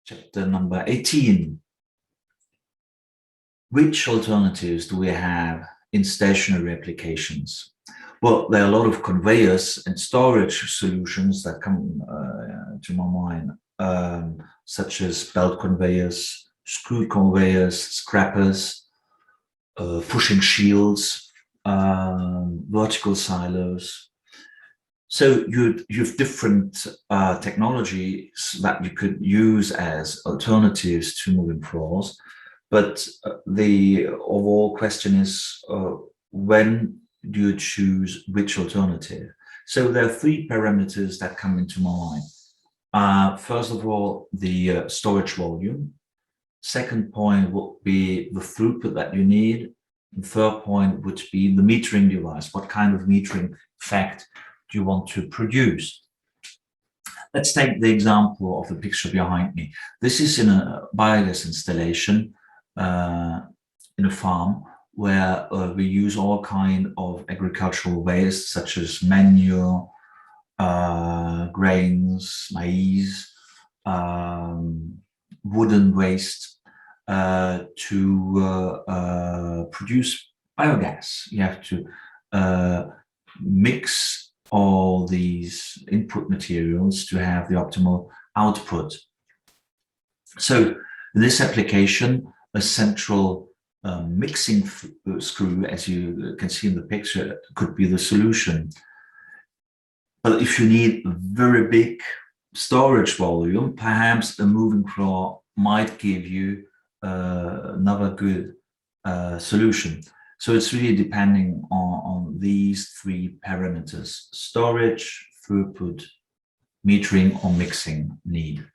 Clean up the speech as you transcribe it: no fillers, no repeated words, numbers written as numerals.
Chapter number 18. Which alternatives do we have in stationary applications? Well, there are a lot of conveyors and storage solutions that come to my mind, such as belt conveyors, screw conveyors, scrappers, pushing shields, vertical silos. So you've different technologies that you could use as alternatives to moving floors. But the overall question is, when do you choose which alternative? So there are three parameters that come into my mind. First of all, the storage volume. Second point would be the throughput that you need. The third point would be the metering device. What kind of metering effect do you want to produce? Let's take the example of the picture behind me. This is in a biogas installation in a farm where we use all kind of agricultural waste such as manure, grains, maize, wooden waste to produce biogas. You have to mix all these input materials to have the optimal output. So in this application, a central mixing screw, as you can see in the picture, could be the solution. But if you need a very big storage volume, perhaps a moving floor might give you another good solution. So it's really depending on these three parameters: storage, throughput, metering, or mixing need.